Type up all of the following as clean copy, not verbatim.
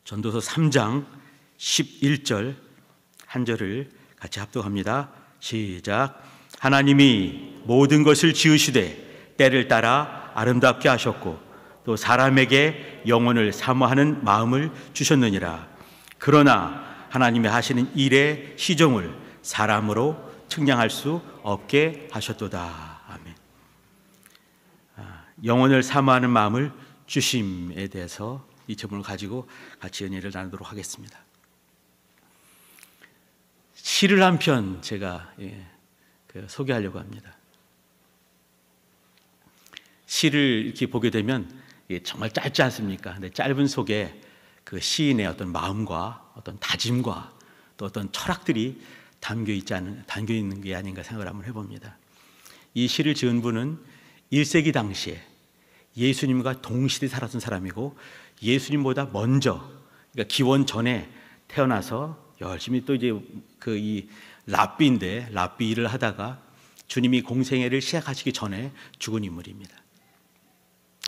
전도서 3장 11절 한 절을 같이 합독합니다. 시작. 하나님이 모든 것을 지으시되 때를 따라 아름답게 하셨고 또 사람에게 영혼을 사모하는 마음을 주셨느니라. 그러나 하나님이 하시는 일의 시종을 사람으로 측량할 수 없게 하셨도다. 아멘. 영혼을 사모하는 마음을 주심에 대해서 이 제목을 가지고 같이 은혜를 나누도록 하겠습니다. 시를 한 편 제가 소개하려고 합니다. 시를 이렇게 보게 되면 정말 짧지 않습니까? 근데 짧은 속에 그 시인의 어떤 마음과 어떤 다짐과 또 어떤 철학들이 담겨 있는 게 아닌가 생각을 한번 해봅니다. 이 시를 지은 분은 1세기 당시에 예수님과 동시대에 살았던 사람이고 예수님보다 먼저, 그러니까 기원 전에 태어나서 열심히 또 이제 이 랍비인데 랍비 일을 하다가 주님이 공생애를 시작하시기 전에 죽은 인물입니다.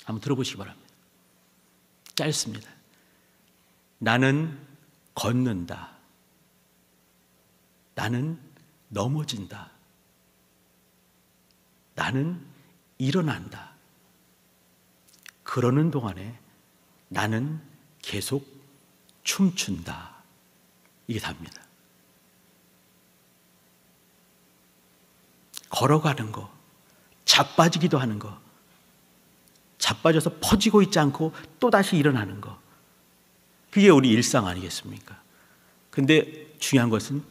한번 들어보시기 바랍니다. 짧습니다. 나는 걷는다. 나는 넘어진다. 나는 일어난다. 그러는 동안에 나는 계속 춤춘다. 이게 답니다. 걸어가는 거, 자빠지기도 하는 거, 자빠져서 퍼지고 있지 않고 또다시 일어나는 거, 그게 우리 일상 아니겠습니까? 근데 중요한 것은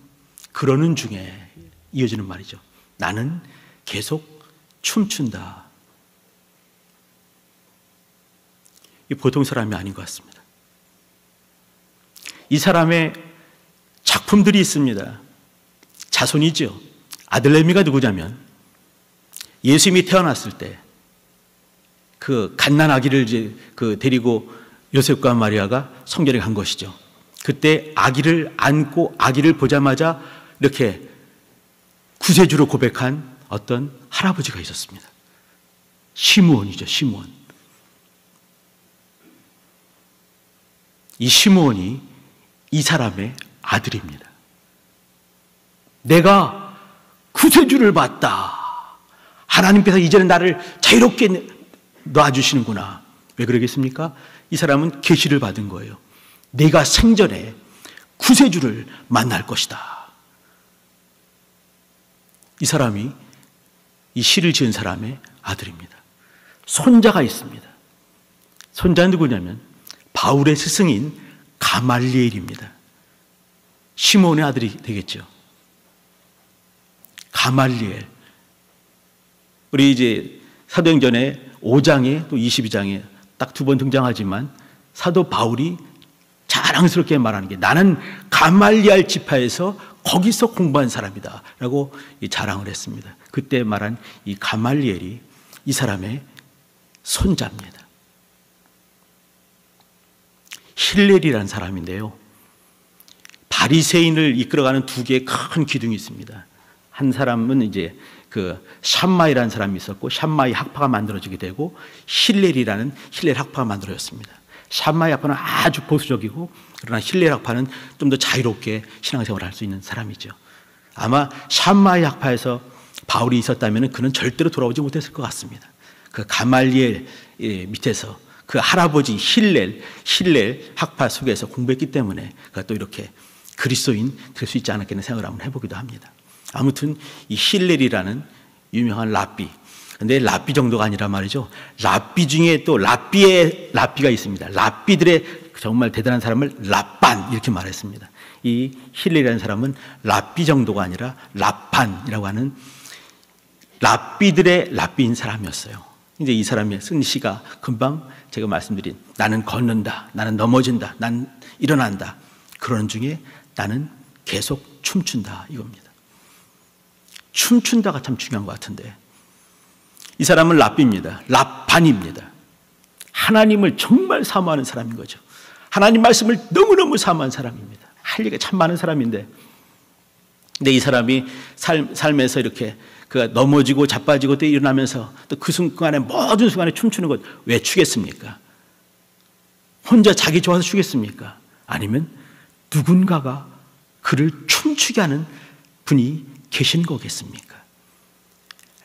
그러는 중에 이어지는 말이죠. 나는 계속 춤춘다. 이 보통 사람이 아닌 것 같습니다. 이 사람의 작품들이 있습니다. 자손이죠. 아들내미가 누구냐면 예수님이 태어났을 때 그 갓난 아기를 데리고 요셉과 마리아가 성전에 간 것이죠. 그때 아기를 안고 아기를 보자마자 이렇게 구세주로 고백한 어떤 할아버지가 있었습니다. 시므온이죠. 시므온. 이 시므온이 이 사람의 아들입니다. 내가 구세주를 봤다. 하나님께서 이제는 나를 자유롭게 놔주시는구나. 왜 그러겠습니까? 이 사람은 계시를 받은 거예요. 내가 생전에 구세주를 만날 것이다. 이 사람이 이 시를 지은 사람의 아들입니다. 손자가 있습니다. 손자는 누구냐면 바울의 스승인 가말리엘입니다. 시몬의 아들이 되겠죠. 가말리엘. 우리 이제 사도행전에 5장에 또 22장에 딱 두 번 등장하지만 사도 바울이 자랑스럽게 말하는 게 나는 가말리엘 지파에서 거기서 공부한 사람이다 라고 자랑을 했습니다. 그때 말한 이 가말리엘이 이 사람의 손자입니다. 힐렐이라는 사람인데요, 바리새인을 이끌어가는 두 개의 큰 기둥이 있습니다. 한 사람은 이제 그 샴마이라는 사람이 있었고 샴마이 학파가 만들어지게 되고 힐렐이라는 힐렐 학파가 만들어졌습니다. 샴마이 학파는 아주 보수적이고 그러나 힐렐 학파는 좀 더 자유롭게 신앙생활을 할 수 있는 사람이죠. 아마 샴마이 학파에서 바울이 있었다면 그는 절대로 돌아오지 못했을 것 같습니다. 그 가말리엘 밑에서 그 할아버지 힐렐 학파 속에서 공부했기 때문에 그가 또 이렇게 그리스도인 될 수 있지 않았겠나 생각을 한번 해보기도 합니다. 아무튼 이 힐렐이라는 유명한 랍비, 근데 랍비 정도가 아니라 말이죠. 랍비 중에 또 랍비가 있습니다. 랍비들의 정말 대단한 사람을 랍반 이렇게 말했습니다. 이 힐렐이라는 사람은 랍비 정도가 아니라 랍반이라고 하는 랍비들의 랍비인 사람이었어요. 이제 이 사람의 쓴 시가 금방 제가 말씀드린 나는 걷는다, 나는 넘어진다, 나는 일어난다. 그러는 중에 나는 계속 춤춘다 이겁니다. 춤춘다가 참 중요한 것 같은데 이 사람은 랍비입니다. 랍반입니다. 하나님을 정말 사모하는 사람인 거죠. 하나님 말씀을 너무너무 사모하는 사람입니다. 할 얘기가 참 많은 사람인데 근데 이 사람이 삶에서 이렇게 그가 넘어지고 자빠지고 또 일어나면서 또 그 순간에 모든 순간에 춤추는 것 왜 추겠습니까? 혼자 자기 좋아서 추겠습니까? 아니면 누군가가 그를 춤추게 하는 분이 계신 거겠습니까?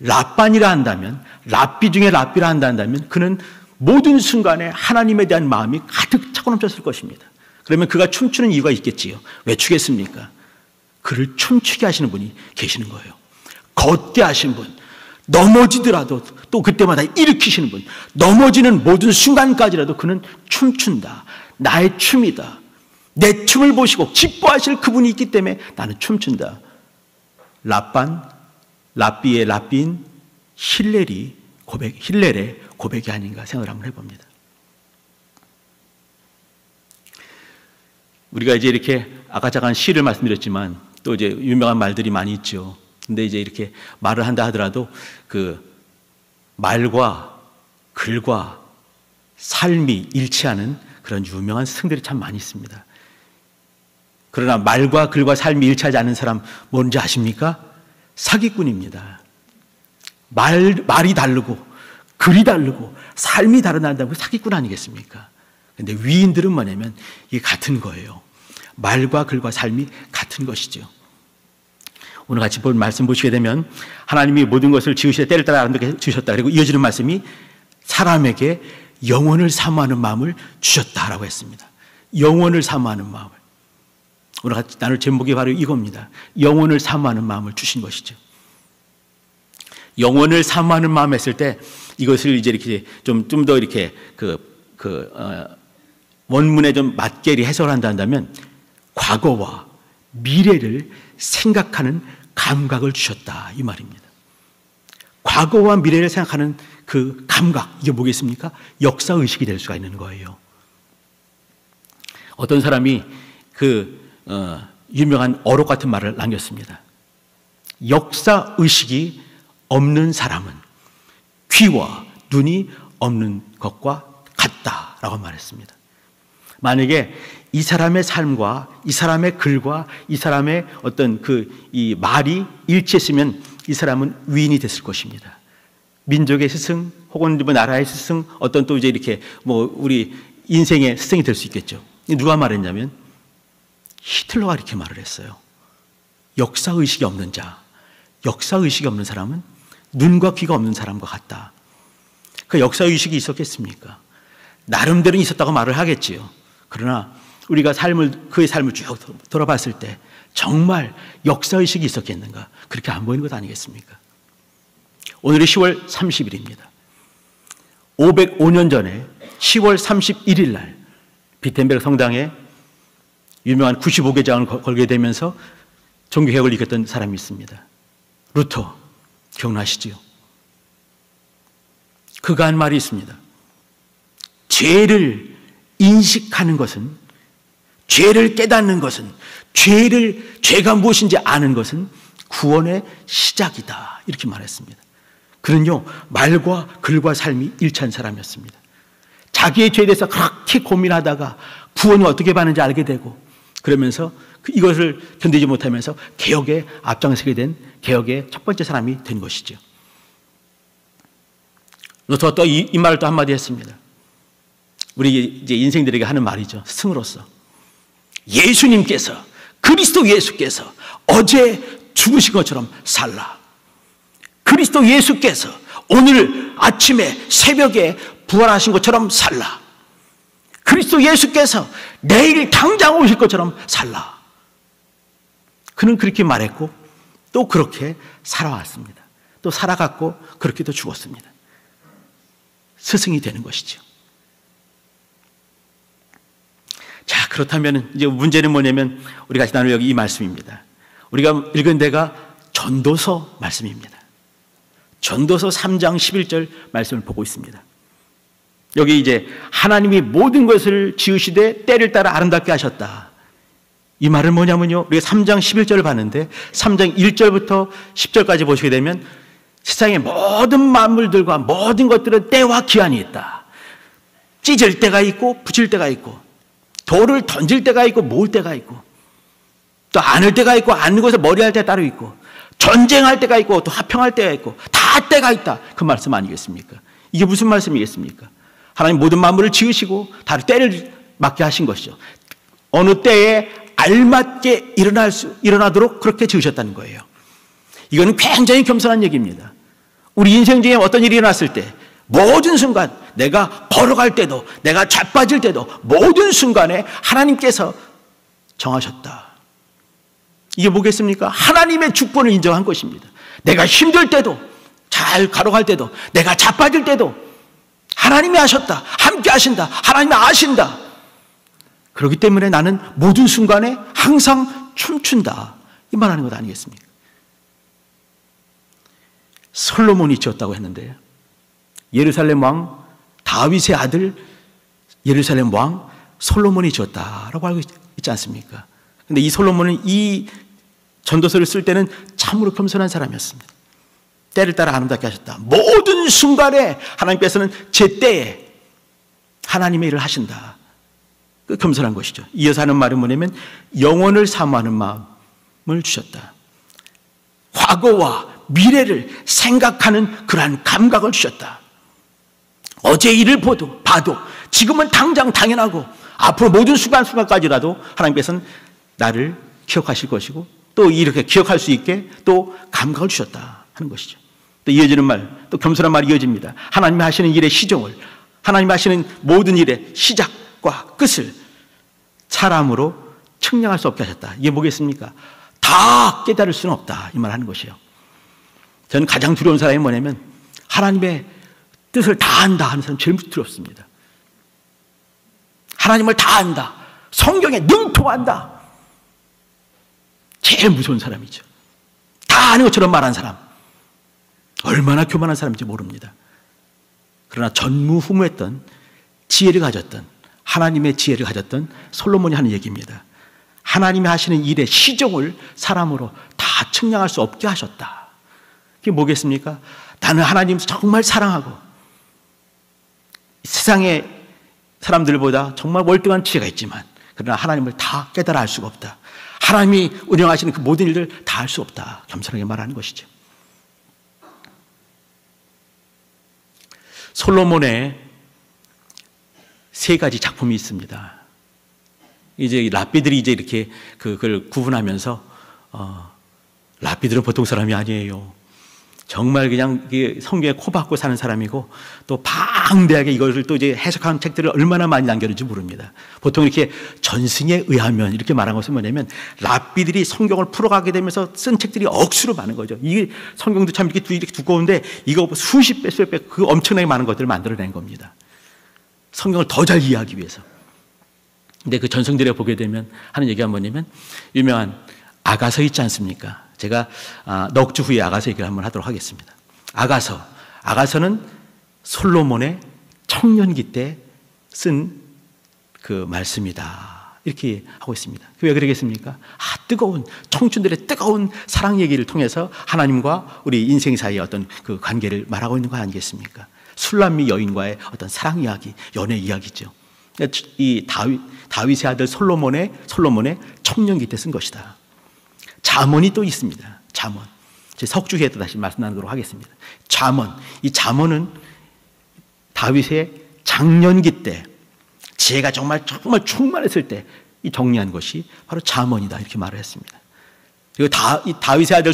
랍반이라 한다면, 랍비 중에 랍비라 한다면 그는 모든 순간에 하나님에 대한 마음이 가득 차고 넘쳤을 것입니다. 그러면 그가 춤추는 이유가 있겠지요. 왜 추겠습니까? 그를 춤추게 하시는 분이 계시는 거예요. 걷게 하신 분, 넘어지더라도 또 그때마다 일으키시는 분, 넘어지는 모든 순간까지라도 그는 춤춘다. 나의 춤이다. 내 춤을 보시고 기뻐하실 그분이 있기 때문에 나는 춤춘다. 랍비의 랍비인 힐렐의 고백이 아닌가 생각을 한번 해봅니다. 우리가 이제 이렇게 아까 잠깐 시를 말씀드렸지만 또 이제 유명한 말들이 많이 있죠. 근데 이제 이렇게 말을 한다 하더라도 그 말과 글과 삶이 일치하는 그런 유명한 스승들이 참 많이 있습니다. 그러나 말과 글과 삶이 일치하지 않는 사람 뭔지 아십니까? 사기꾼입니다. 말이 다르고 글이 다르고 삶이 다르다고 사기꾼 아니겠습니까? 근데 위인들은 뭐냐면 이게 같은 거예요. 말과 글과 삶이 같은 것이죠. 오늘 같이 본 말씀 보시게 되면 하나님이 모든 것을 지으시되 때를 따라 아름답게 지으셨다. 그리고 이어지는 말씀이 사람에게 영원을 사모하는 마음을 주셨다라고 했습니다. 영원을 사모하는 마음을. 오늘 같이 나눌 제목이 바로 이겁니다. 영원을 사모하는 마음을 주신 것이죠. 영원을 사모하는 마음 했을 때 이것을 이제 이렇게 좀 더 이렇게 원문에 좀 맞게 해석한다면 과거와 미래를 생각하는 감각을 주셨다 이 말입니다. 과거와 미래를 생각하는 그 감각, 이게 뭐겠습니까? 역사의식이 될 수가 있는 거예요. 어떤 사람이 유명한 어록 같은 말을 남겼습니다. 역사의식이 없는 사람은 귀와 눈이 없는 것과 같다라고 말했습니다. 만약에 이 사람의 삶과 이 사람의 글과 이 사람의 어떤 이 말이 일치했으면 이 사람은 위인이 됐을 것입니다. 민족의 스승 혹은 나라의 스승, 어떤 또 이제 이렇게 우리 인생의 스승이 될 수 있겠죠. 누가 말했냐면 히틀러가 이렇게 말을 했어요. 역사의식이 없는 자, 역사의식이 없는 사람은 눈과 귀가 없는 사람과 같다. 그 역사의식이 있었겠습니까? 나름대로는 있었다고 말을 하겠지요. 그러나 우리가 그의 삶을 쭉 돌아봤을 때 정말 역사의식이 있었겠는가? 그렇게 안 보이는 것 아니겠습니까? 오늘이 10월 30일입니다. 505년 전에 10월 31일 날 비텐베르 성당에 유명한 95개장을 걸게 되면서 종교개혁을 일으켰던 사람이 있습니다. 루터, 기억나시지요? 그가 한 말이 있습니다. 죄를 인식하는 것은, 죄를 깨닫는 것은, 죄가 무엇인지 아는 것은 구원의 시작이다. 이렇게 말했습니다. 그는요, 말과 글과 삶이 일치한 사람이었습니다. 자기의 죄에 대해서 그렇게 고민하다가 구원을 어떻게 받는지 알게 되고, 그러면서 이것을 견디지 못하면서 개혁에 앞장서게 된 개혁의 첫 번째 사람이 된 것이죠. 루터가 또 이 말을 또 한마디 했습니다. 우리 이제 인생들에게 하는 말이죠. 스승으로서. 예수님께서, 그리스도 예수께서 어제 죽으신 것처럼 살라. 그리스도 예수께서 오늘 아침에 새벽에 부활하신 것처럼 살라. 그리스도 예수께서 내일 당장 오실 것처럼 살라. 그는 그렇게 말했고 또 그렇게 살아왔습니다. 또 살아갔고 그렇게 또 죽었습니다. 스승이 되는 것이죠. 자, 그렇다면 이제 문제는 뭐냐면 우리가 같이 나눌 여기 이 말씀입니다. 우리가 읽은 데가 전도서 말씀입니다. 전도서 3장 11절 말씀을 보고 있습니다. 여기 이제 하나님이 모든 것을 지으시되 때를 따라 아름답게 하셨다. 이 말은 뭐냐면요, 우리가 3장 11절을 봤는데 3장 1절부터 10절까지 보시게 되면 세상의 모든 만물들과 모든 것들은 때와 기한이 있다. 찢을 때가 있고 붙일 때가 있고, 돌을 던질 때가 있고 모을 때가 있고, 또 안을 때가 있고 안는 것에 머리할 때가 따로 있고, 전쟁할 때가 있고 또 화평할 때가 있고, 다 때가 있다. 그 말씀 아니겠습니까? 이게 무슨 말씀이겠습니까? 하나님 모든 만물을 지으시고 다 때를 맞게 하신 것이죠. 어느 때에 알맞게 일어나도록 그렇게 지으셨다는 거예요. 이거는 굉장히 겸손한 얘기입니다. 우리 인생 중에 어떤 일이 일어났을 때 모든 순간, 내가 걸어갈 때도, 내가 자빠질 때도 모든 순간에 하나님께서 정하셨다. 이게 뭐겠습니까? 하나님의 주권을 인정한 것입니다. 내가 힘들 때도, 잘 걸어갈 때도, 내가 자빠질 때도 하나님이 하셨다. 함께 하신다. 하나님이 아신다. 그렇기 때문에 나는 모든 순간에 항상 춤춘다. 이 말하는 것 아니겠습니까? 솔로몬이 지었다고 했는데요. 예루살렘 왕 다윗의 아들 예루살렘 왕 솔로몬이 지었다라고 알고 있지 않습니까? 그런데 이 솔로몬은 이 전도서를 쓸 때는 참으로 겸손한 사람이었습니다. 때를 따라 아름답게 하셨다. 모든 순간에 하나님께서는 제 때에 하나님의 일을 하신다. 그 겸손한 것이죠. 이어서 하는 말은 뭐냐면 영혼을 사모하는 마음을 주셨다. 과거와 미래를 생각하는 그러한 감각을 주셨다. 어제 일을 봐도 지금은 당장 당연하고 앞으로 모든 순간까지라도 하나님께서는 나를 기억하실 것이고 또 이렇게 기억할 수 있게 또 감각을 주셨다 하는 것이죠. 또 이어지는 말, 또 겸손한 말이 이어집니다. 하나님이 하시는 일의 시종을, 하나님이 하시는 모든 일의 시작과 끝을 사람으로 측량할 수 없게 하셨다. 이게 뭐겠습니까? 다 깨달을 수는 없다. 이 말 하는 것이에요. 저는 가장 두려운 사람이 뭐냐면 하나님의 뜻을 다 안다 하는 사람 제일 두렵습니다. 하나님을 다 안다. 성경에 능통한다. 제일 무서운 사람이죠. 다 아는 것처럼 말한 사람. 얼마나 교만한 사람인지 모릅니다. 그러나 전무후무했던 지혜를 가졌던 하나님의 지혜를 가졌던 솔로몬이 하는 얘기입니다. 하나님이 하시는 일의 시종을 사람으로 다 측량할 수 없게 하셨다. 그게 뭐겠습니까? 나는 하나님을 정말 사랑하고 세상의 사람들보다 정말 월등한 지혜가 있지만 그러나 하나님을 다 깨달아 알 수가 없다. 하나님이 운영하시는 그 모든 일을 다 알 수 없다. 겸손하게 말하는 것이죠. 솔로몬의 세 가지 작품이 있습니다. 이제 랍비들이 이제 이렇게 그걸 구분하면서 랍비들은 보통 사람이 아니에요. 정말 그냥 성경에 코 박고 사는 사람이고 또 방대하게 이것을 또 이제 해석하는 책들을 얼마나 많이 남겼는지 모릅니다. 보통 이렇게 전승에 의하면 이렇게 말한 것은 뭐냐면 랍비들이 성경을 풀어가게 되면서 쓴 책들이 억수로 많은 거죠. 이게 성경도 참 이렇게 두꺼운데 이거 수십 배, 수백 배 그 엄청나게 많은 것들을 만들어낸 겁니다. 성경을 더 잘 이해하기 위해서. 근데 그 전승들에 보게 되면 하는 얘기가 뭐냐면 유명한 아가서 있지 않습니까? 제가 넉 주 후에 아가서 얘기를 한번 하도록 하겠습니다. 아가서는 솔로몬의 청년기 때 쓴 그 말씀이다. 이렇게 하고 있습니다. 왜 그러겠습니까? 뜨거운 청춘들의 뜨거운 사랑 얘기를 통해서 하나님과 우리 인생 사이의 어떤 그 관계를 말하고 있는 거 아니겠습니까? 술람미 여인과의 어떤 사랑 이야기, 연애 이야기죠. 이 다윗의 아들 솔로몬의 청년기 때 쓴 것이다. 잠언이 또 있습니다. 잠언. 제 석주기에 또 다시 말씀 나누도록 하겠습니다. 잠언. 이 잠언은 다윗의 장년기 때 지혜가 정말 충만했을 때 이 정리한 것이 바로 잠언이다. 이렇게 말을 했습니다. 그리고 이 다윗의 아들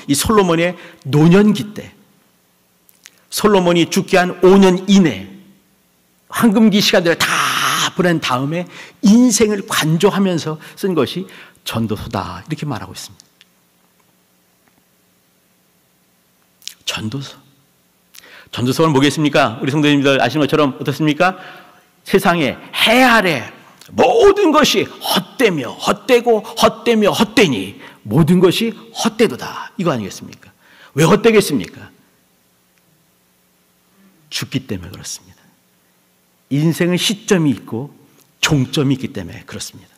이 솔로몬의 노년기 때 솔로몬이 죽기 한 5년 이내 황금기 시간들을 다 보낸 다음에 인생을 관조하면서 쓴 것이 전도서다. 이렇게 말하고 있습니다. 전도서는 뭐겠습니까? 우리 성도님들 아시는 것처럼 어떻습니까? 세상에 해 아래 모든 것이 헛되니 모든 것이 헛되도다. 이거 아니겠습니까? 왜 헛되겠습니까? 죽기 때문에 그렇습니다. 인생은 시점이 있고 종점이 있기 때문에 그렇습니다.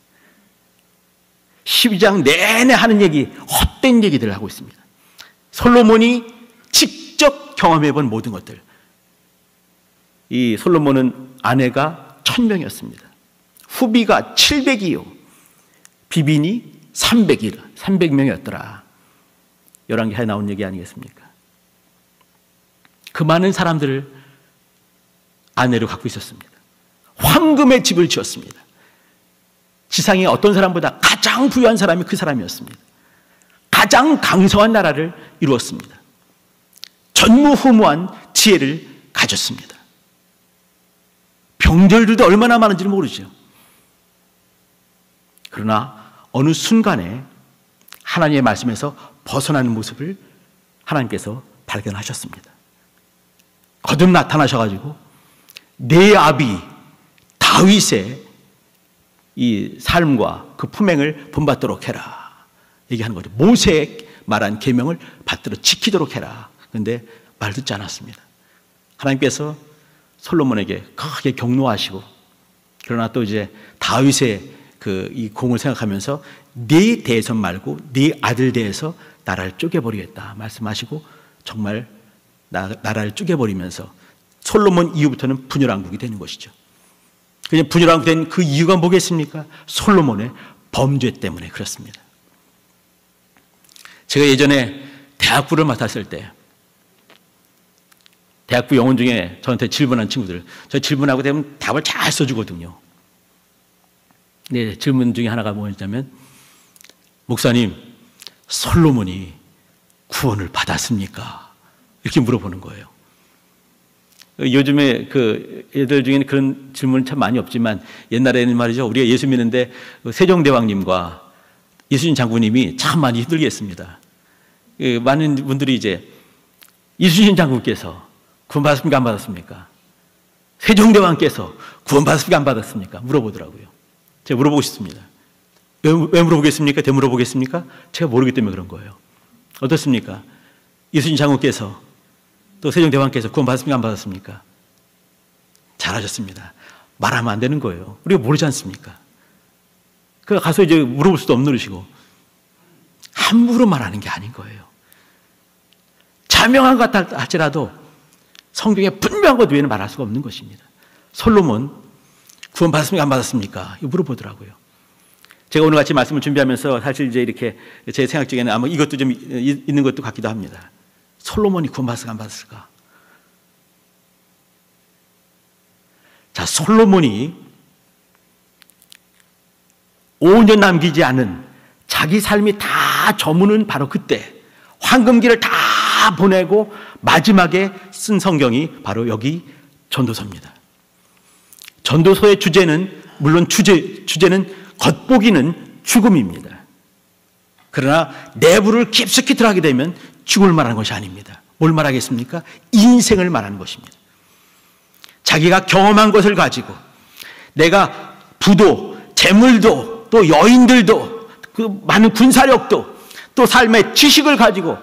12장 내내 하는 얘기, 헛된 얘기들을 하고 있습니다. 솔로몬이 직접 경험해본 모든 것들. 이 솔로몬은 아내가 1000명이었습니다. 후비가 700이요. 비빈이 300명이었더라. 열왕기하에 나온 얘기 아니겠습니까? 그 많은 사람들을 아내로 갖고 있었습니다. 황금의 집을 지었습니다. 지상에 어떤 사람보다 가장 부유한 사람이 그 사람이었습니다. 가장 강성한 나라를 이루었습니다. 전무후무한 지혜를 가졌습니다. 병졸들도 얼마나 많은지는 모르죠. 그러나 어느 순간에 하나님의 말씀에서 벗어나는 모습을 하나님께서 발견하셨습니다. 거듭 나타나셔가지고 내 아비 다윗의 이 삶과 그 품행을 본받도록 해라 얘기하는 거죠. 모세의 말한 계명을 받들어 지키도록 해라. 그런데 말 듣지 않았습니다. 하나님께서 솔로몬에게 크게 격노하시고, 그러나 또 이제 다윗의 이 공을 생각하면서 네 대해서 말고 네 아들 대해서 나라를 쪼개버리겠다 말씀하시고 정말 나라를 쪼개버리면서 솔로몬 이후부터는 분열왕국이 되는 것이죠. 그냥 분열왕국 된 그 이유가 뭐겠습니까? 솔로몬의 범죄 때문에 그렇습니다. 제가 예전에 대학부를 맡았을 때 대학부 영혼 중에 저한테 질문한 친구들, 저 질문하고 되면 답을 잘 써주거든요. 네, 질문 중에 하나가 뭐였냐면, 목사님, 솔로몬이 구원을 받았습니까? 이렇게 물어보는 거예요. 요즘에 그 애들 중에는 그런 질문은 참 많이 없지만, 옛날에는 말이죠, 우리가 예수 믿는데 세종대왕님과 이순신 장군님이 참 많이 힘들게 했습니다. 많은 분들이 이제 이순신 장군께서 구원받았습니까? 안 받았습니까? 세종대왕께서 구원받았습니까? 안 받았습니까? 물어보더라고요. 제가 물어보고 싶습니다. 왜 물어보겠습니까? 되물어보겠습니까? 제가 모르기 때문에 그런 거예요. 어떻습니까? 이순신 장군께서 또 세종대왕께서 구원받았습니까? 안 받았습니까? 잘하셨습니다. 말하면 안 되는 거예요. 우리가 모르지 않습니까? 그 가서 이제 물어볼 수도 없는 노릇이고 함부로 말하는 게 아닌 거예요. 자명한 것 같다 할지라도 성경에 분명한 것 외에는 말할 수가 없는 것입니다. 솔로몬 구원받았습니까? 안 받았습니까? 이거 물어보더라고요. 제가 오늘 같이 말씀을 준비하면서 사실 이제 이렇게 제 생각 중에는 아마 이것도 좀 있는 것도 같기도 합니다. 솔로몬이 구원받았을까? 안 받았을까? 자, 솔로몬이 5년 남기지 않은 자기 삶이 다 저무는 바로 그때 황금기를 다 보내고 마지막에 쓴 성경이 바로 여기 전도서입니다. 전도서의 주제는 물론 주제는 겉보기는 죽음입니다. 그러나 내부를 깊숙이 들어가게 되면 죽음을 말하는 것이 아닙니다. 뭘 말하겠습니까? 인생을 말하는 것입니다. 자기가 경험한 것을 가지고 내가 부도, 재물도, 또 여인들도, 그 많은 군사력도, 또 삶의 지식을 가지고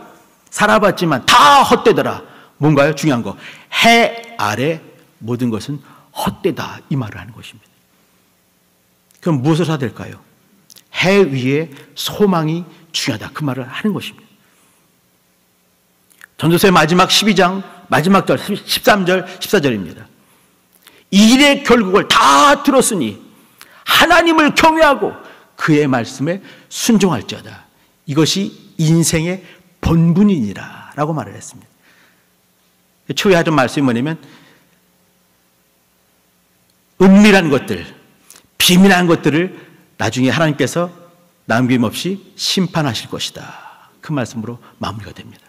살아봤지만 다 헛되더라. 뭔가요? 중요한 거. 해 아래 모든 것은 헛되다. 이 말을 하는 것입니다. 그럼 무엇을 해야 될까요? 해 위에 소망이 중요하다. 그 말을 하는 것입니다. 전도서의 마지막 12장 마지막 절 13절 14절입니다. 이 일의 결국을 다 들었으니 하나님을 경외하고 그의 말씀에 순종할지어다. 이것이 인생의 본분이니라 라고 말을 했습니다. 초에 하던 말씀이 뭐냐면 은밀한 것들, 비밀한 것들을 나중에 하나님께서 남김없이 심판하실 것이다. 그 말씀으로 마무리가 됩니다.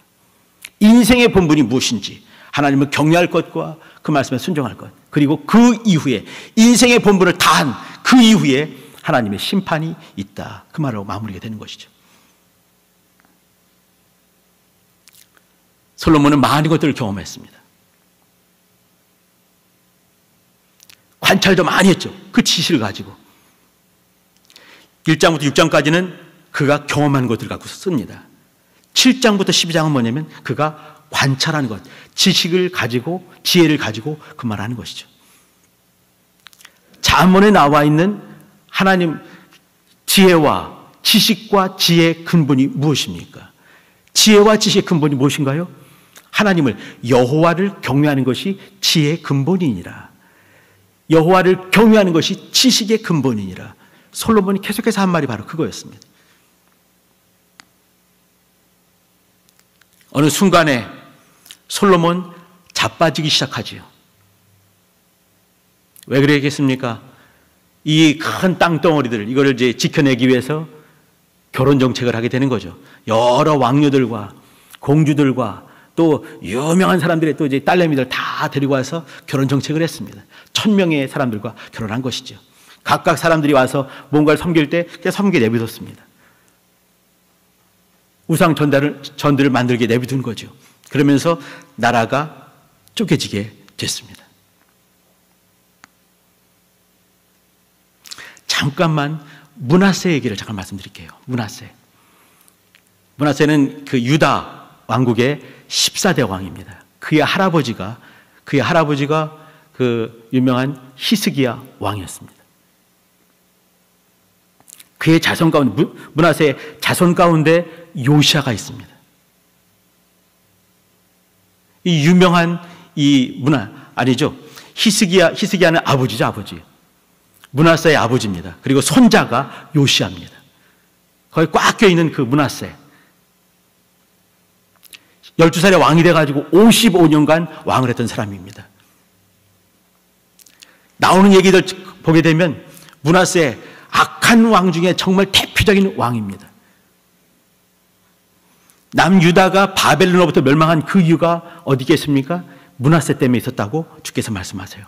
인생의 본분이 무엇인지 하나님을 경외할 것과 그 말씀에 순종할 것, 그리고 그 이후에 인생의 본분을 다한 그 이후에 하나님의 심판이 있다. 그 말로 마무리가 되는 것이죠. 솔로몬은 많은 것들을 경험했습니다. 관찰도 많이 했죠. 그 지식을 가지고. 1장부터 6장까지는 그가 경험한 것들을 갖고 씁니다. 7장부터 12장은 뭐냐면 그가 관찰하는 것, 지식을 가지고, 지혜를 가지고 그 말하는 것이죠. 잠언에 나와 있는 하나님 지혜와 지식과 지혜의 근본이 무엇입니까? 지혜와 지식의 근본이 무엇인가요? 하나님을 여호와를 경외하는 것이 지혜의 근본이니라. 여호와를 경외하는 것이 지식의 근본이니라. 솔로몬이 계속해서 한 말이 바로 그거였습니다. 어느 순간에 솔로몬 자빠지기 시작하지요. 왜 그러겠습니까? 이 큰 땅덩어리들, 이거를 이제 지켜내기 위해서 결혼 정책을 하게 되는 거죠. 여러 왕녀들과 공주들과 또 유명한 사람들의 또 이제 딸내미들 다 데리고 와서 결혼 정책을 했습니다. 1000명의 사람들과 결혼한 것이죠. 각각 사람들이 와서 뭔가를 섬길 때 그냥 섬기게 내비뒀습니다. 우상 전들을 만들게 내비둔 거죠. 그러면서 나라가 쪼개지게 됐습니다. 잠깐만 므낫세 얘기를 잠깐 말씀드릴게요. 므낫세는 그 유다 왕국의 14대 왕입니다. 그의 할아버지가 그 유명한 히스기야 왕이었습니다. 그의 자손 가운데, 므낫세의 자손 가운데 요시아가 있습니다. 이 유명한 히스기야는 아버지죠, 아버지. 므낫세의 아버지입니다. 그리고 손자가 요시아입니다. 거기 꽉 껴있는 그 므낫세. 12살에 왕이 돼가지고 55년간 왕을 했던 사람입니다. 나오는 얘기들 보게 되면 므낫세 악한 왕 중에 정말 대표적인 왕입니다. 남유다가 바벨론으로부터 멸망한 그 이유가 어디 있겠습니까? 므낫세 때문에 있었다고 주께서 말씀하세요.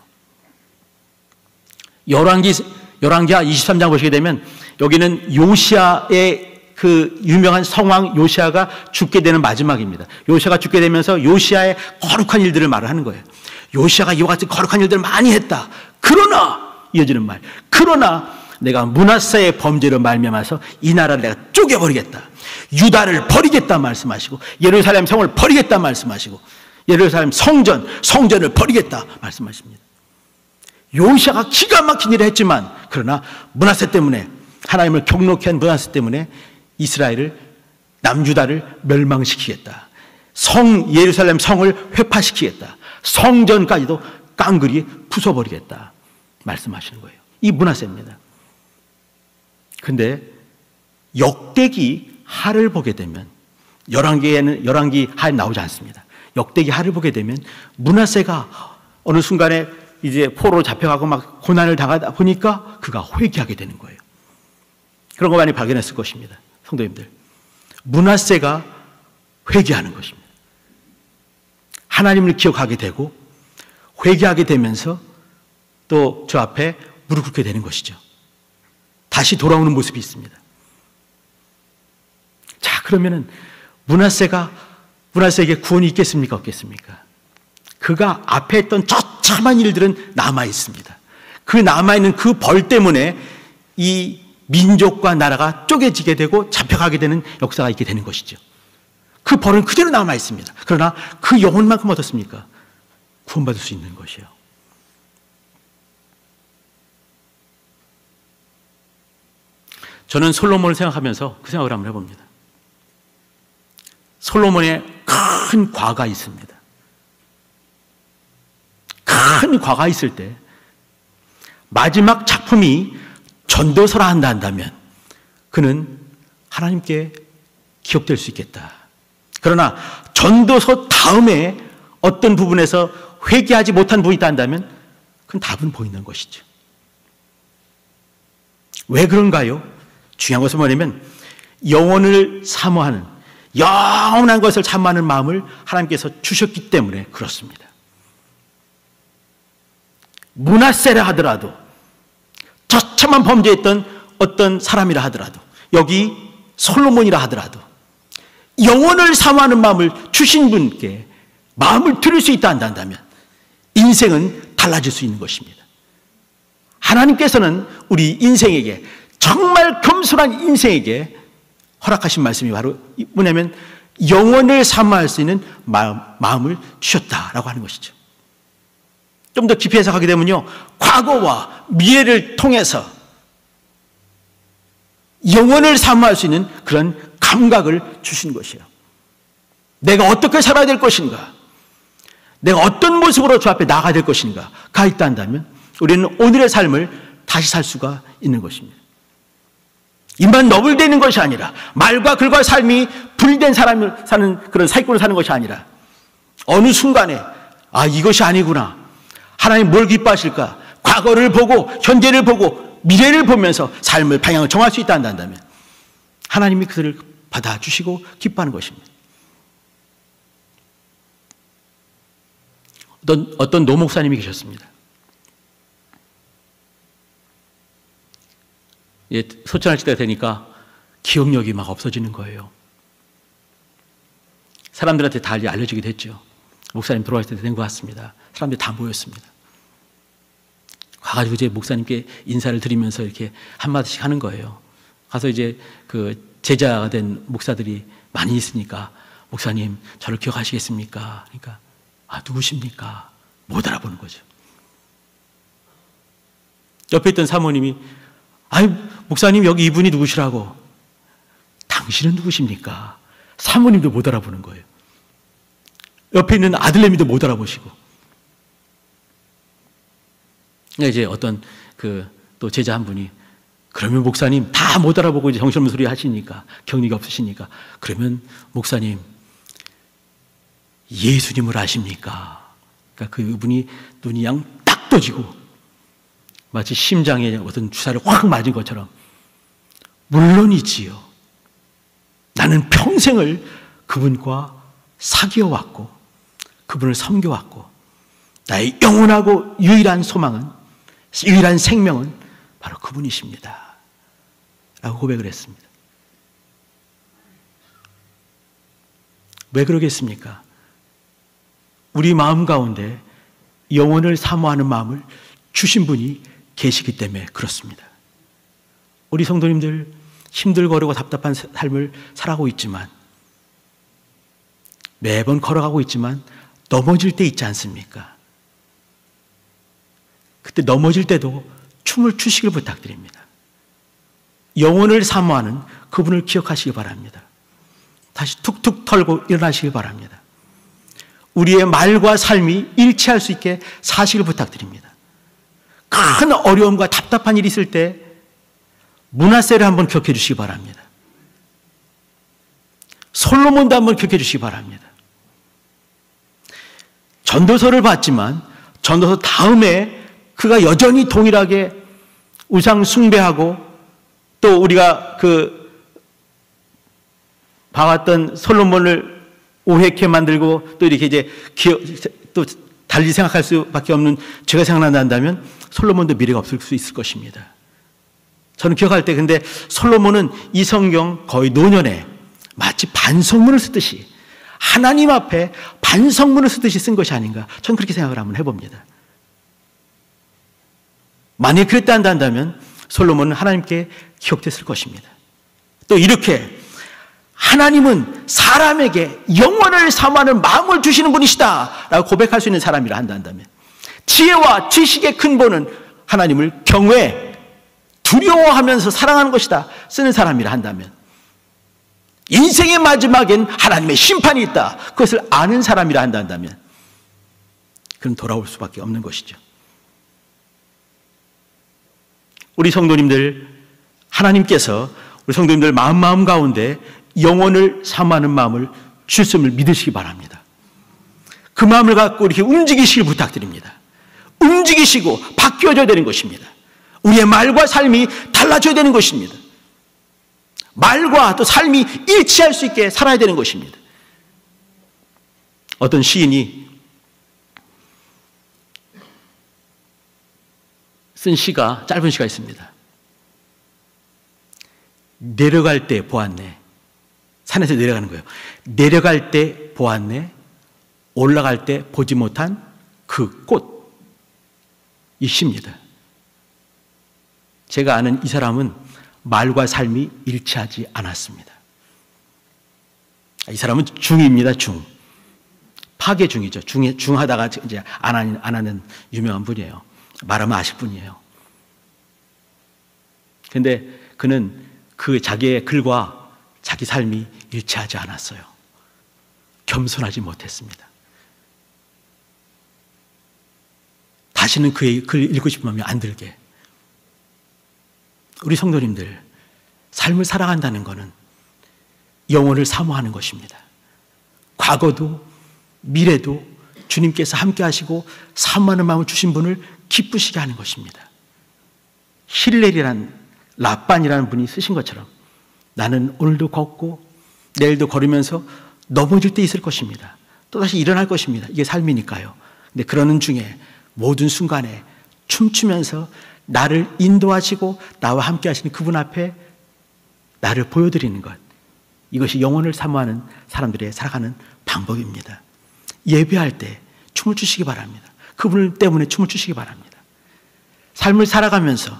열왕기하 23장 보시게 되면 여기는 요시아의 그 유명한 성왕 요시아가 죽게 되는 마지막입니다. 요시아가 죽게 되면서 요시아의 거룩한 일들을 말을 하는 거예요. 요시아가 이와 같이 거룩한 일들을 많이 했다. 그러나 이어지는 말. 그러나 내가 므낫세의 범죄로 말미암아서 이 나라를 내가 쪼개버리겠다. 유다를 버리겠다 말씀하시고 예루살렘 성을 버리겠다 말씀하시고 예루살렘 성전을 버리겠다 말씀하십니다. 요시아가 기가 막힌 일을 했지만 그러나 므낫세 때문에 하나님을 경록히 한 므낫세 때문에 이스라엘을 남유다를 멸망시키겠다. 예루살렘 성을 회파시키겠다. 성전까지도 깡그리 부숴버리겠다 말씀하시는 거예요. 이 므낫세입니다. 근데 역대기 하를 보게 되면 열왕기 하에 나오지 않습니다. 역대기 하를 보게 되면 므낫세가 어느 순간에 이제 포로로 잡혀가고 막 고난을 당하다 보니까 그가 회개하게 되는 거예요. 그런 거 많이 발견했을 것입니다. 성도님들. 므낫세가 회개하는 것입니다. 하나님을 기억하게 되고 회개하게 되면서 또 저 앞에 무릎 꿇게 되는 것이죠. 다시 돌아오는 모습이 있습니다. 자, 그러면은 므낫세에게 구원이 있겠습니까? 없겠습니까? 그가 앞에 했던 처참한 일들은 남아 있습니다. 그 남아있는 그 벌 때문에 이 민족과 나라가 쪼개지게 되고 잡혀가게 되는 역사가 있게 되는 것이죠. 그 벌은 그대로 남아 있습니다. 그러나 그 영혼만큼 어떻습니까? 구원받을 수 있는 것이에요. 저는 솔로몬을 생각하면서 그 생각을 한번 해봅니다. 솔로몬의 큰 과가 있습니다. 큰 과가 있을 때 마지막 작품이 전도서라 한다면 그는 하나님께 기억될 수 있겠다. 그러나 전도서 다음에 어떤 부분에서 회개하지 못한 부분이 있다 한다면 그건 답은 보이는 것이죠. 왜 그런가요? 중요한 것은 뭐냐면 영혼을 사모하는 영원한 것을 사모하는 마음을 하나님께서 주셨기 때문에 그렇습니다. 므낫세라 하더라도 처참한 범죄했던 어떤 사람이라 하더라도 여기 솔로몬이라 하더라도 영혼을 사모하는 마음을 주신 분께 마음을 들을 수 있다 한다면 인생은 달라질 수 있는 것입니다. 하나님께서는 우리 인생에게 정말 겸손한 인생에게 허락하신 말씀이 바로 뭐냐면 영혼을 사모할 수 있는 마음을 주셨다라고 하는 것이죠. 좀 더 깊이 해석하게 되면요, 과거와 미래를 통해서 영혼을 사모할 수 있는 그런 감각을 주신 것이에요. 내가 어떻게 살아야 될 것인가, 내가 어떤 모습으로 주 앞에 나아가야 될 것인가가 있다 한다면 우리는 오늘의 삶을 다시 살 수가 있는 것입니다. 입만 너불대는 것이 아니라 말과 글과 삶이 분리된 사람을 사는 그런 사기꾼을 사는 것이 아니라 어느 순간에 이것이 아니구나, 하나님 뭘 기뻐하실까, 과거를 보고 현재를 보고 미래를 보면서 삶의 방향을 정할 수 있다 한다면 하나님이 그들을 받아주시고 기뻐하는 것입니다. 어떤 노 목사님이 계셨습니다. 소천할 때가 되니까 기억력이 막 없어지는 거예요. 사람들한테 다 알려지게 됐죠. 목사님 돌아가실 때 된 것 같습니다. 사람들이 다 모였습니다. 가가지고 이제 목사님께 인사를 드리면서 이렇게 한마디씩 하는 거예요. 가서 이제 그 제자가 된 목사들이 많이 있으니까 목사님 저를 기억하시겠습니까? 그러니까 누구십니까? 못 알아보는 거죠. 옆에 있던 사모님이 목사님 여기 이분이 누구시라고. 당신은 누구십니까? 사모님도 못 알아보는 거예요. 옆에 있는 아들내미도 못 알아보시고. 이제 어떤 또 제자 한 분이 그러면 목사님 다 못 알아보고 이제 정신없는 소리 하시니까 경리가 없으시니까 그러면 목사님 예수님을 아십니까? 그러니까 그분이 눈이 양 딱 떠지고 마치 심장에 어떤 주사를 확 맞은 것처럼 물론이지요. 나는 평생을 그분과 사귀어왔고 그분을 섬겨왔고 나의 영원하고 유일한 소망은 유일한 생명은 바로 그분이십니다. 라고 고백을 했습니다. 왜 그러겠습니까? 우리 마음 가운데 영혼을 사모하는 마음을 주신 분이 계시기 때문에 그렇습니다. 우리 성도님들 힘들고 어렵고 답답한 삶을 살아가고 있지만 매번 걸어가고 있지만 넘어질 때 있지 않습니까? 그때 넘어질 때도 춤을 추시길 부탁드립니다. 영혼을 사모하는 그분을 기억하시기 바랍니다. 다시 툭툭 털고 일어나시길 바랍니다. 우리의 말과 삶이 일치할 수 있게 사시길 부탁드립니다. 큰 어려움과 답답한 일이 있을 때 므낫세를 한번 기억해 주시기 바랍니다. 솔로몬도 한번 기억해 주시기 바랍니다. 전도서를 봤지만 전도서 다음에 그가 여전히 동일하게 우상 숭배하고 또 우리가 봐왔던 솔로몬을 오해케 만들고 또 이렇게 이제 또 달리 생각할 수밖에 없는 죄가 생각난다면 솔로몬도 미래가 없을 수 있을 것입니다. 저는 기억할 때 근데 솔로몬은 이 성경 거의 노년에 마치 반성문을 쓰듯이 하나님 앞에 반성문을 쓰듯이 쓴 것이 아닌가 저는 그렇게 생각을 한번 해봅니다. 만약에 그랬다 한다면 솔로몬은 하나님께 기억됐을 것입니다. 또 이렇게 하나님은 사람에게 영원을 사모하는 마음을 주시는 분이시다 라고 고백할 수 있는 사람이라 한다면 지혜와 지식의 근본은 하나님을 경외 두려워하면서 사랑하는 것이다 쓰는 사람이라 한다면 인생의 마지막엔 하나님의 심판이 있다 그것을 아는 사람이라 한다면 그는 돌아올 수밖에 없는 것이죠. 우리 성도님들 하나님께서 우리 성도님들 마음 가운데 영혼을 사모하는 마음을 주심을 믿으시기 바랍니다. 그 마음을 갖고 이렇게 움직이시길 부탁드립니다. 움직이시고 바뀌어져야 되는 것입니다. 우리의 말과 삶이 달라져야 되는 것입니다. 말과 또 삶이 일치할 수 있게 살아야 되는 것입니다. 어떤 시인이 쓴 시가 짧은 시가 있습니다. 내려갈 때 보았네. 산에서 내려가는 거예요. 내려갈 때 보았네. 올라갈 때 보지 못한 그 꽃. 이 시입니다. 제가 아는 이 사람은 말과 삶이 일치하지 않았습니다. 이 사람은 중입니다. 중. 파괴 중이죠. 중하다가 이제 안 하는 유명한 분이에요. 말하면 아실 분이에요. 근데 그는 그 자기의 글과 자기 삶이 일치하지 않았어요. 겸손하지 못했습니다. 다시는 그의 글 읽고 싶은 마음이 안 들게. 우리 성도님들, 삶을 살아간다는 것은 영혼을 사모하는 것입니다. 과거도 미래도 주님께서 함께 하시고 사모하는 마음을 주신 분을 기쁘시게 하는 것입니다. 힐렐이란 랍반이라는 분이 쓰신 것처럼 나는 오늘도 걷고 내일도 걸으면서 넘어질 때 있을 것입니다. 또다시 일어날 것입니다. 이게 삶이니까요. 근데 그러는 중에 모든 순간에 춤추면서 나를 인도하시고 나와 함께 하시는 그분 앞에 나를 보여드리는 것, 이것이 영혼을 사모하는 사람들의 살아가는 방법입니다. 예배할 때 춤을 추시기 바랍니다. 그분 때문에 춤을 추시기 바랍니다. 삶을 살아가면서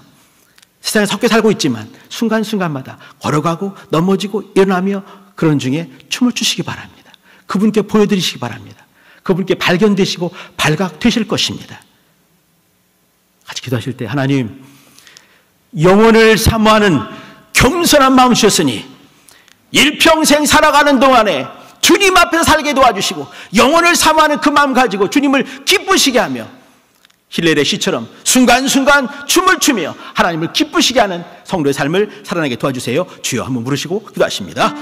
세상에 섞여 살고 있지만 순간순간마다 걸어가고 넘어지고 일어나며 그런 중에 춤을 추시기 바랍니다. 그분께 보여드리시기 바랍니다. 그분께 발견되시고 발각되실 것입니다. 같이 기도하실 때 하나님, 영혼을 사모하는 겸손한 마음 주셨으니 일평생 살아가는 동안에 주님 앞에서 살게 도와주시고 영혼을 사모하는 그 마음 가지고 주님을 기쁘시게 하며 힐렐의 시처럼 순간순간 춤을 추며 하나님을 기쁘시게 하는 성도의 삶을 살아나게 도와주세요. 주여 한번 부르시고 기도하십니다.